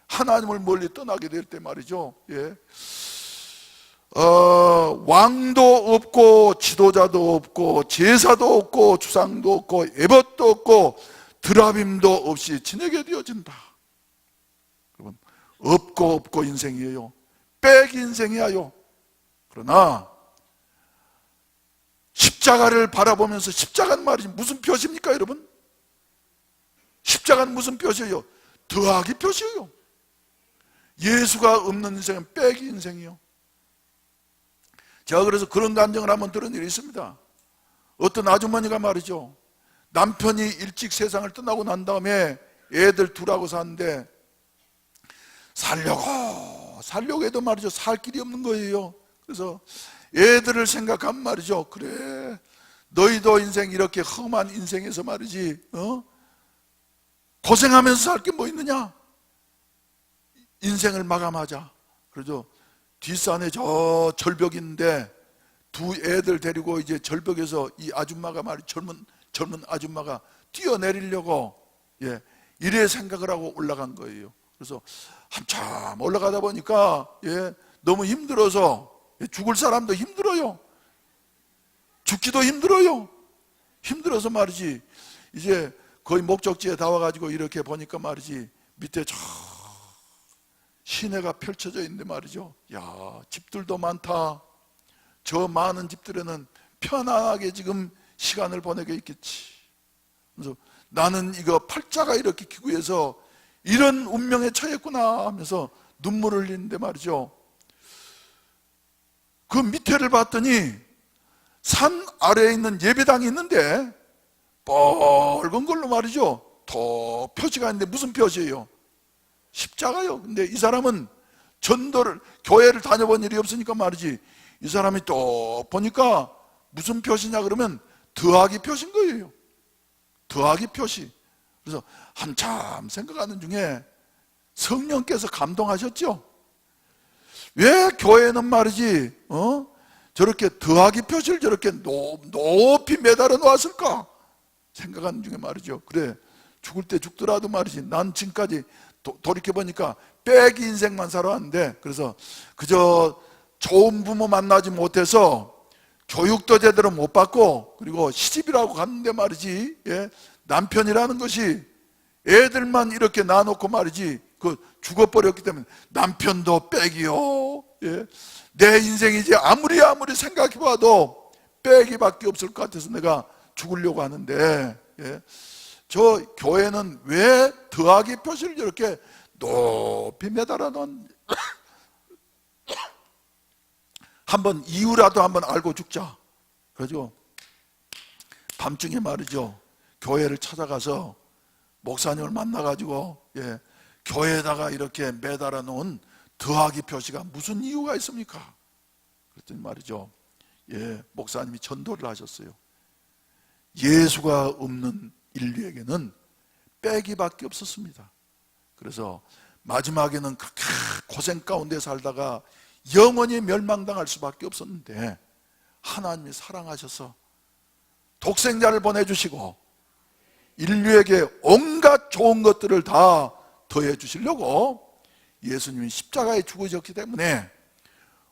하나님을 멀리 떠나게 될 때 말이죠, 예. 왕도 없고 지도자도 없고 제사도 없고 주상도 없고 에봇도 없고 드라빔도 없이 지내게 되어진다. 여러분, 없고 인생이에요. 빽 인생이에요. 그러나 십자가를 바라보면서, 십자가는 말이지 무슨 표시입니까 여러분? 십자가는 무슨 표시예요? 더하기 표시예요. 예수가 없는 인생은 빽이 인생이요. 제가 그래서 그런 감정을 한번 들은 일이 있습니다. 어떤 아주머니가 말이죠, 남편이 일찍 세상을 떠나고 난 다음에 애들 둘하고 사는데 살려고 해도 말이죠, 살 길이 없는 거예요. 그래서 애들을 생각하면 말이죠, 그래 너희도 인생 이렇게 험한 인생에서 말이지 고생하면서 살 게 뭐 있느냐, 인생을 마감하자. 그래서 뒷산에 저 절벽이 있는데 두 애들 데리고 이제 절벽에서 이 아줌마가 말이 젊은 아줌마가 뛰어내리려고 이래 생각을 하고 올라간 거예요. 그래서 한참 올라가다 보니까 너무 힘들어서, 죽을 사람도 힘들어요. 죽기도 힘들어요. 힘들어서 말이지 이제 거의 목적지에 다 와가지고 이렇게 보니까 말이지 밑에 저 시내가 펼쳐져 있는데 말이죠, 야, 집들도 많다. 저 많은 집들에는 편안하게 지금 시간을 보내고 있겠지. 그래서 나는 이거 팔자가 이렇게 기구해서 이런 운명에 처했구나 하면서 눈물을 흘리는데 말이죠, 그 밑에를 봤더니 산 아래에 있는 예배당이 있는데 빨간 걸로 말이죠, 더 표시가 있는데 무슨 표시예요? 십자가요. 근데 이 사람은 전도를, 교회를 다녀본 일이 없으니까 말이지, 이 사람이 또 보니까 무슨 표시냐 그러면 더하기 표시인 거예요. 더하기 표시. 그래서 한참 생각하는 중에 성령께서 감동하셨죠. 왜 교회는 말이지 저렇게 더하기 표시를 저렇게 높이 매달아 놓았을까 생각하는 중에 말이죠, 그래 죽을 때 죽더라도 말이지 난 지금까지 돌이켜보니까 빽이 인생만 살아왔는데, 그래서 그저 좋은 부모 만나지 못해서 교육도 제대로 못 받고, 그리고 시집이라고 갔는데 말이지 남편이라는 것이 애들만 이렇게 놔놓고 말이지 그 죽어버렸기 때문에 남편도 빽이요. 내 인생이 이제 아무리 생각해봐도 빽이밖에 없을 것 같아서 내가 죽으려고 하는데, 저 교회는 왜 더하기 표시를 이렇게 높이 매달아 놓은 한번 이유라도 한번 알고 죽자. 그러죠. 밤중에 말이죠, 교회를 찾아가서 목사님을 만나가지고 교회에다가 이렇게 매달아 놓은 더하기 표시가 무슨 이유가 있습니까? 그랬더니 말이죠, 목사님이 전도를 하셨어요. 예수가 없는 인류에게는 빼기밖에 없었습니다. 그래서 마지막에는 그렇게 고생 가운데 살다가 영원히 멸망당할 수밖에 없었는데 하나님이 사랑하셔서 독생자를 보내주시고 인류에게 온갖 좋은 것들을 다 더해 주시려고 예수님이 십자가에 죽으셨기 때문에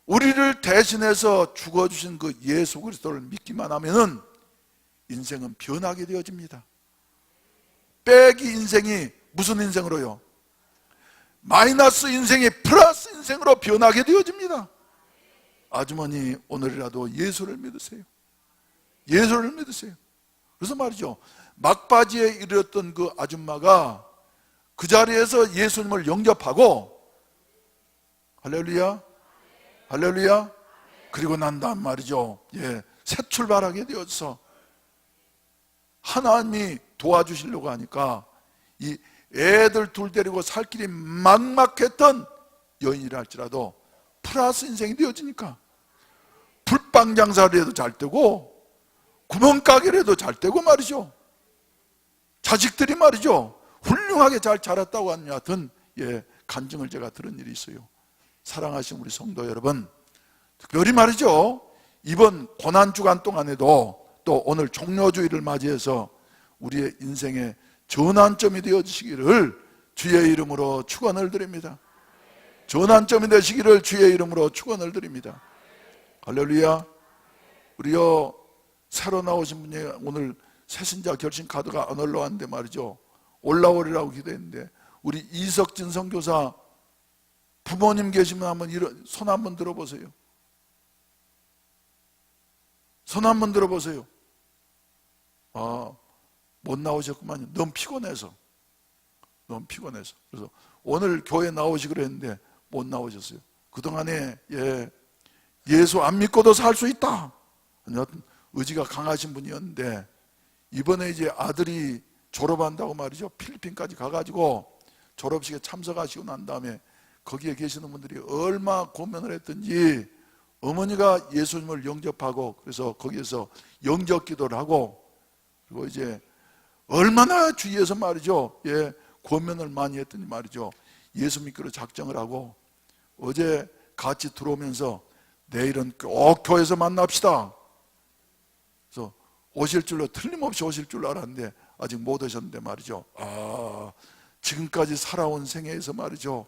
우리를 대신해서 죽어주신 그 예수 그리스도를 믿기만 하면은 인생은 변하게 되어집니다. 빼기 인생이 무슨 인생으로요? 마이너스 인생이 플러스 인생으로 변하게 되어집니다. 아주머니, 오늘이라도 예수를 믿으세요. 예수를 믿으세요. 그래서 말이죠, 막바지에 이르렀던 그 아줌마가 그 자리에서 예수님을 영접하고, 할렐루야, 할렐루야, 그리고 난 다음 말이죠, 새 출발하게 되어서 하나님이 도와주시려고 하니까 이 애들 둘 데리고 살 길이 막막했던 여인이라 할지라도 플러스 인생이 되어지니까 불빵 장사를 해도 잘 되고 구멍가게를 해도 잘 되고 말이죠, 자식들이 말이죠 훌륭하게 잘 자랐다고 하는 하여튼 간증을 제가 들은 일이 있어요. 사랑하신 우리 성도 여러분, 특별히 말이죠 이번 고난주간 동안에도 또 오늘 종료주의를 맞이해서 우리의 인생의 전환점이 되어주시기를 주의 이름으로 축원을 드립니다. 전환점이 되시기를 주의 이름으로 축원을 드립니다. 할렐루야. 우리요 새로 나오신 분이 오늘 새신자 결신 카드가 안 올라왔는데 말이죠, 올라오리라고 기도했는데, 우리 이석진 선교사 부모님 계시면 한번 손 한번 들어보세요. 손 한번 들어보세요. 못 나오셨구만요. 너무 피곤해서. 그래서 오늘 교회 나오시기로 했는데 못 나오셨어요. 그동안에 예수 안 믿고도 살 수 있다, 의지가 강하신 분이었는데, 이번에 이제 아들이 졸업한다고 말이죠, 필리핀까지 가가지고 졸업식에 참석하시고 난 다음에 거기에 계시는 분들이 얼마 고민을 했던지 어머니가 예수님을 영접하고, 그래서 거기에서 영접 기도를 하고, 그리고 이제 얼마나 주위에서 말이죠, 고민을 많이 했더니 말이죠, 예수 믿기로 작정을 하고, 어제 같이 들어오면서 내일은 꼭 교회에서 만납시다. 그래서 오실 줄로, 틀림없이 오실 줄 알았는데 아직 못 오셨는데 말이죠, 지금까지 살아온 생애에서 말이죠,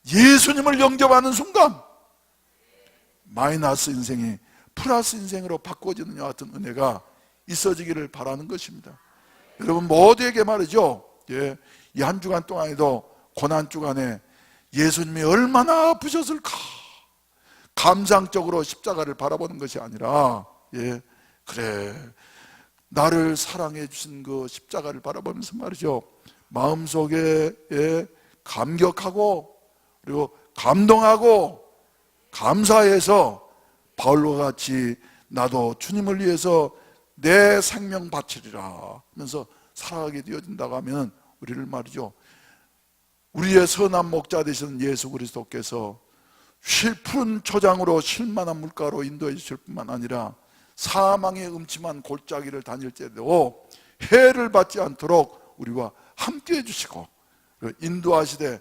예수님을 영접하는 순간 마이너스 인생이 플러스 인생으로 바꿔지는 것 같은 은혜가 있어지기를 바라는 것입니다. 여러분 모두에게 말이죠, 이 한 주간 동안에도 고난 주간에 예수님이 얼마나 아프셨을까, 감상적으로 십자가를 바라보는 것이 아니라, 그래, 나를 사랑해 주신 그 십자가를 바라보면서 말이죠, 마음속에 감격하고, 그리고 감동하고 감사해서 바울과 같이 나도 주님을 위해서 내 생명 바치리라 하면서 살아가게 되어진다고 하면, 우리를 말이죠, 우리의 선한 목자 되시는 예수 그리스도께서 푸른 초장으로 실만한 물가로 인도해 주실 뿐만 아니라 사망의 음침한 골짜기를 다닐때도 해를 받지 않도록 우리와 함께 해주시고, 인도하시되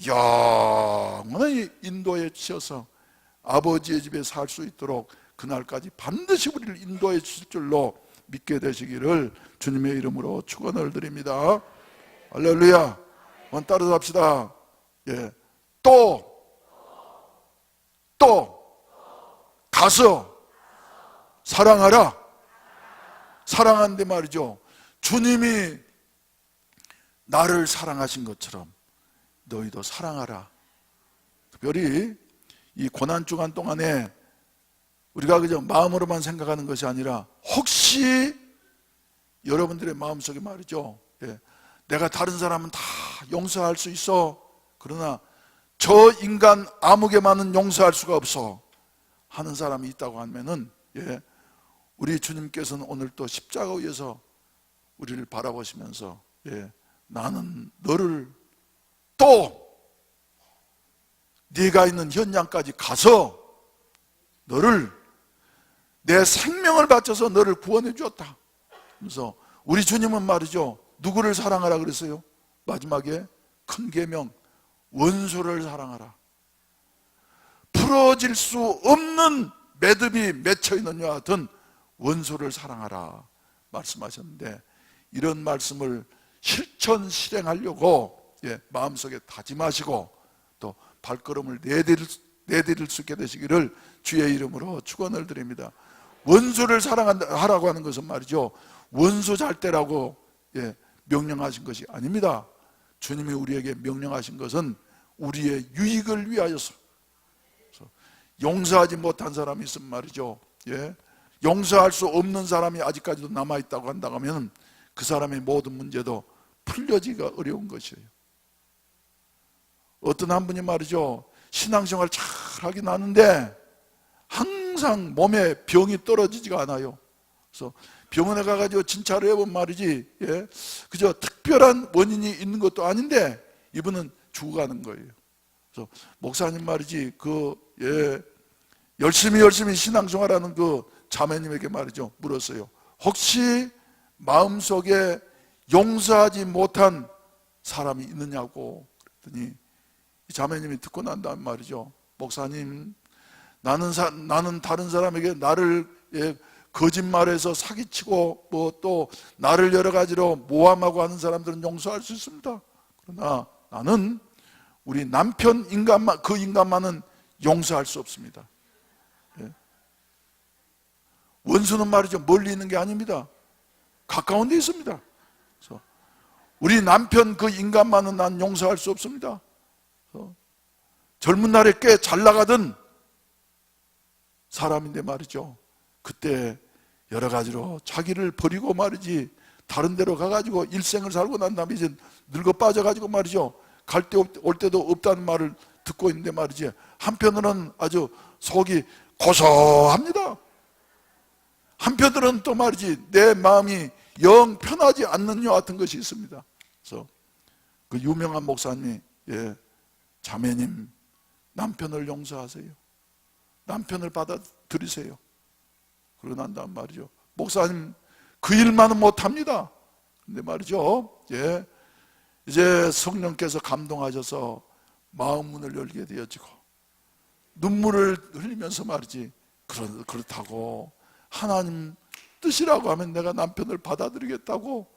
영원히 인도해 주셔서 아버지의 집에 살 수 있도록 그날까지 반드시 우리를 인도해 주실 줄로 믿게 되시기를 주님의 이름으로 축원을 드립니다. 할렐루야. 한번 따라서 합시다. 또 가서 사랑하라. 사랑하는데 말이죠, 주님이 나를 사랑하신 것처럼 너희도 사랑하라. 특별히 이 고난주간 동안에 우리가 그저 마음으로만 생각하는 것이 아니라, 혹시 여러분들의 마음속에 말이죠, 내가 다른 사람은 다 용서할 수 있어, 그러나 저 인간 아무개만은 용서할 수가 없어 하는 사람이 있다고 하면은, 우리 주님께서는 오늘 또 십자가 위에서 우리를 바라보시면서, 나는 너를 또 네가 있는 현장까지 가서 너를 내 생명을 바쳐서 너를 구원해 주었다. 그래서 우리 주님은 말이죠, 누구를 사랑하라 그랬어요? 마지막에 큰 계명, 원수를 사랑하라. 풀어질 수 없는 매듭이 맺혀 있는 것 같은 원수를 사랑하라 말씀하셨는데, 이런 말씀을 실천 실행하려고 마음속에 다짐하시고 또 발걸음을 내디딜 수 있게 되시기를 주의 이름으로 축원을 드립니다. 원수를 사랑하라고 하는 것은 말이죠, 원수 잘 때라고 명령하신 것이 아닙니다. 주님이 우리에게 명령하신 것은 우리의 유익을 위하여서. 용서하지 못한 사람이 있으면 말이죠, 용서할 수 없는 사람이 아직까지도 남아있다고 한다고 하면 그 사람의 모든 문제도 풀려지기가 어려운 것이에요. 어떤 한 분이 말이죠, 신앙생활 잘 하긴 하는데 항상 몸에 병이 떨어지지가 않아요. 그래서 병원에 가가지고 진찰을 해본 말이지, 그저 특별한 원인이 있는 것도 아닌데 이분은 죽어가는 거예요. 그래서 목사님 말이지, 열심히 신앙생활하는 그 자매님에게 말이죠, 물었어요. 혹시 마음속에 용서하지 못한 사람이 있느냐고 그랬더니, 이 자매님이 듣고 난 다음 말이죠, 목사님, 나는 다른 사람에게 나를 거짓말해서 사기치고 뭐 또 나를 여러 가지로 모함하고 하는 사람들은 용서할 수 있습니다. 그러나 나는 우리 남편 인간만, 그 인간만은 용서할 수 없습니다. 예. 원수는 말이죠, 멀리 있는 게 아닙니다. 가까운 데 있습니다. 그래서 우리 남편 그 인간만은 난 용서할 수 없습니다. 젊은 날에 꽤 잘 나가던 사람인데 말이죠, 그때 여러 가지로 자기를 버리고 말이지 다른 데로 가가지고 일생을 살고 난 다음에 이제 늙어 빠져가지고 말이죠, 갈 때 올 때도 없다는 말을 듣고 있는데 말이지, 한편으로는 아주 속이 고소합니다. 한편으로는 또 말이지 내 마음이 영 편하지 않는 요 같은 것이 있습니다. 그래서 그 유명한 목사님이, 예, 자매님 남편을 용서하세요, 남편을 받아들이세요. 그러고 난 다음 말이죠, 목사님 그 일만은 못합니다. 근데 말이죠, 예, 이제 성령께서 감동하셔서 마음 문을 열게 되어지고 눈물을 흘리면서 말이지, 그렇다고 하나님 뜻이라고 하면 내가 남편을 받아들이겠다고,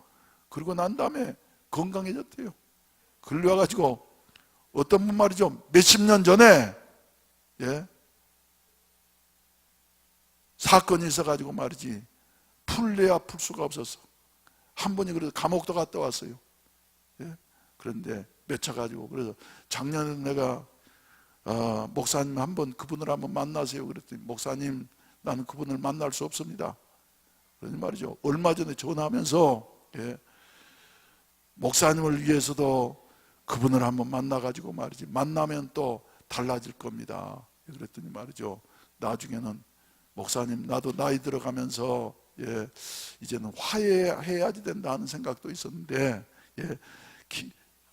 그러고 난 다음에 건강해졌대요. 그래가지고 어떤 분 말이죠, 몇십 년 전에, 예, 사건이 있어가지고 말이지 풀래야 풀 수가 없어서 한 번이 그래서 감옥도 갔다 왔어요. 예? 그런데 맺혀가지고, 그래서 작년에 내가 목사님 한번 그분을 한번 만나세요 그랬더니, 목사님 나는 그분을 만날 수 없습니다. 그러니 말이죠, 얼마 전에 전화하면서, 예, 목사님을 위해서도 그분을 한번 만나가지고 말이지 만나면 또 달라질 겁니다. 그랬더니 말이죠, 나중에는 목사님 나도 나이 들어가면서, 예, 이제는 화해해야지 된다 하는 생각도 있었는데, 예,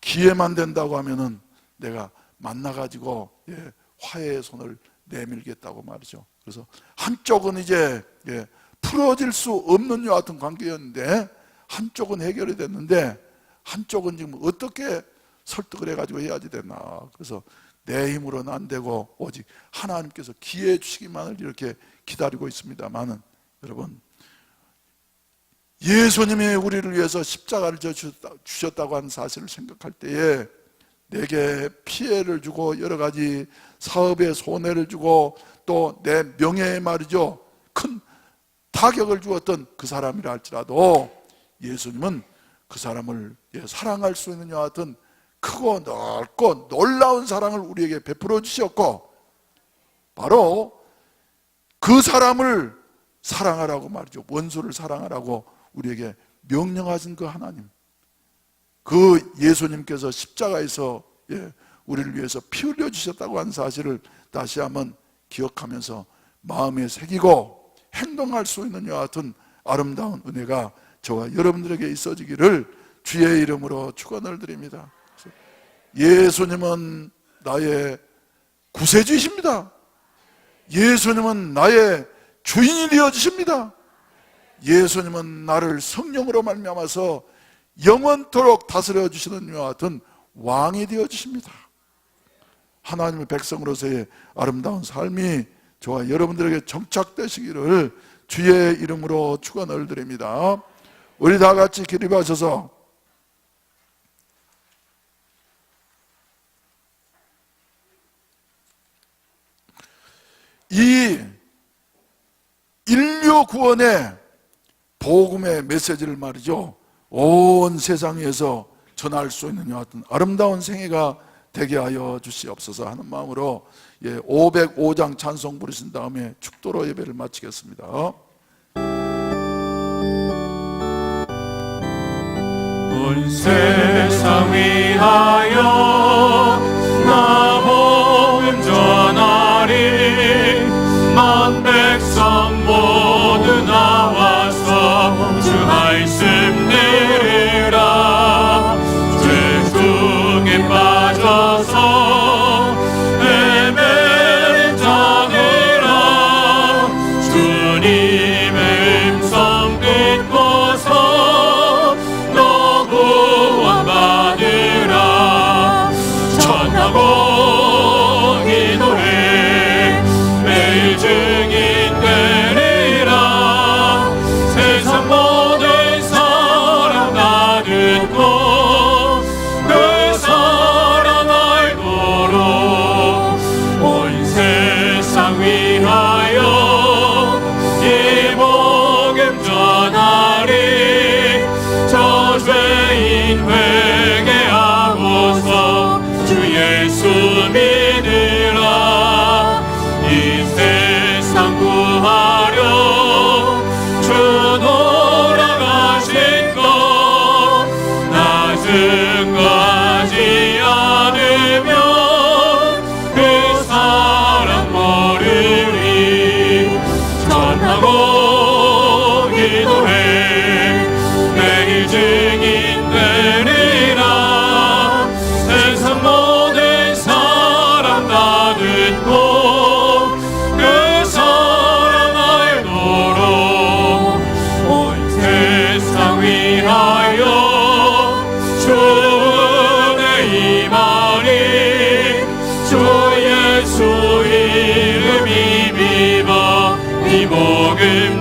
기회만 된다고 하면은 내가 만나가지고, 예, 화해의 손을 내밀겠다고 말이죠. 그래서 한쪽은 이제, 예, 풀어질 수 없는 요 같은 관계였는데 한쪽은 해결이 됐는데 한쪽은 지금 어떻게 설득을 해가지고 해야지 되나. 그래서 내 힘으로는 안 되고 오직 하나님께서 기회해 주시기만을 이렇게 기다리고 있습니다만은, 여러분, 예수님이 우리를 위해서 십자가를 주셨다고 하는 사실을 생각할 때에 내게 피해를 주고 여러 가지 사업에 손해를 주고 또 내 명예에 말이죠 큰 타격을 주었던 그 사람이라 할지라도 예수님은 그 사람을 사랑할 수 있는 여하 같은 크고 넓고 놀라운 사랑을 우리에게 베풀어 주셨고, 바로 그 사람을 사랑하라고 말이죠, 원수를 사랑하라고 우리에게 명령하신 그 하나님, 그 예수님께서 십자가에서, 예, 우리를 위해서 피 흘려 주셨다고 하는 사실을 다시 한번 기억하면서 마음에 새기고 행동할 수 있는 여하 같은 아름다운 은혜가 저와 여러분들에게 있어지기를 주의 이름으로 축원을 드립니다. 예수님은 나의 구세주이십니다. 예수님은 나의 주인이 되어주십니다. 예수님은 나를 성령으로 말미암아서 영원토록 다스려 주시는 이와 같은 왕이 되어주십니다. 하나님의 백성으로서의 아름다운 삶이 저와 여러분들에게 정착되시기를 주의 이름으로 축원을 드립니다. 우리 다 같이 기립하셔서 이 인류 구원의 복음의 메시지를 말이죠, 온 세상 위에서 전할 수 있는 여 같은 아름다운 생애가 되게 하여 주시옵소서 하는 마음으로, 예, 505장 찬송 부르신 다음에 축도로 예배를 마치겠습니다. 온 세상 위하여 나 복음 전하리. 만 백성 모두 나와서 주 말씀 들으라. 죄 중에 빠져서 헤매는 자들아, 주님의 음성 듣고서 너 구원받으라.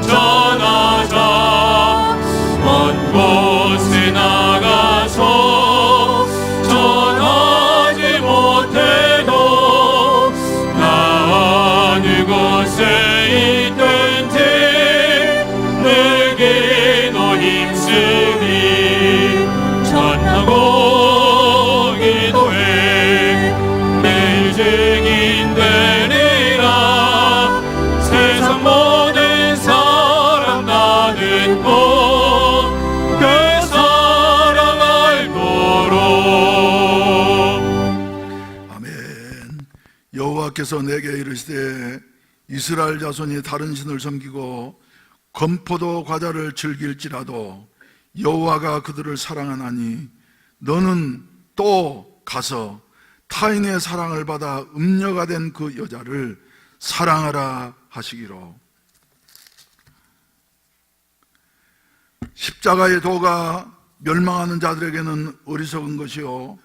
전하자. 먼 곳에 나가서 전하지 못해도 나 어느 곳에 있든지 내게도 힘쓰니 전하고 기도해 내 증인 되리라. 세상 모든 사람 다 듣고 그 사랑 알도록. 아멘. 여호와께서 내게 이르시되 이스라엘 자손이 다른 신을 섬기고 건포도 과자를 즐길지라도 여호와가 그들을 사랑하나니 너는 또 가서 타인의 사랑을 받아 음녀가 된 그 여자를 사랑하라 하시기로. 십자가의 도가 멸망하는 자들에게는 어리석은 것이요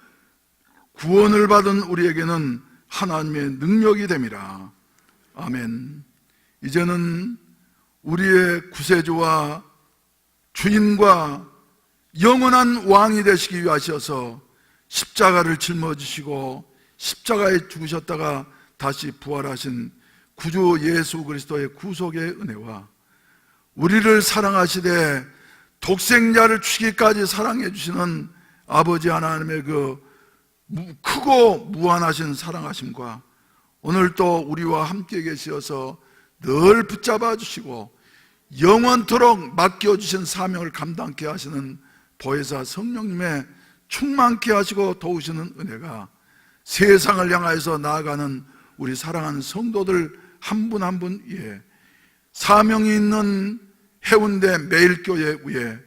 구원을 받은 우리에게는 하나님의 능력이 됨이라. 아멘. 이제는 우리의 구세주와 주인과 영원한 왕이 되시기 위하셔서 십자가를 짊어지시고 십자가에 죽으셨다가 다시 부활하신 구주 예수 그리스도의 구속의 은혜와 우리를 사랑하시되 독생자를 주기까지 사랑해 주시는 아버지 하나님의 그 크고 무한하신 사랑하심과 오늘 또 우리와 함께 계시어서 늘 붙잡아 주시고 영원토록 맡겨주신 사명을 감당케 하시는 보혜사 성령님의 충만케 하시고 도우시는 은혜가 세상을 향하여서 나아가는 우리 사랑하는 성도들 한 분 한 분 위에 사명이 있는 해운대 매일교회 위에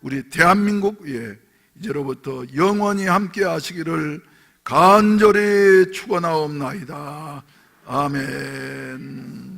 우리 대한민국 위에 이제로부터 영원히 함께 하시기를 간절히 축원하옵나이다. 아멘.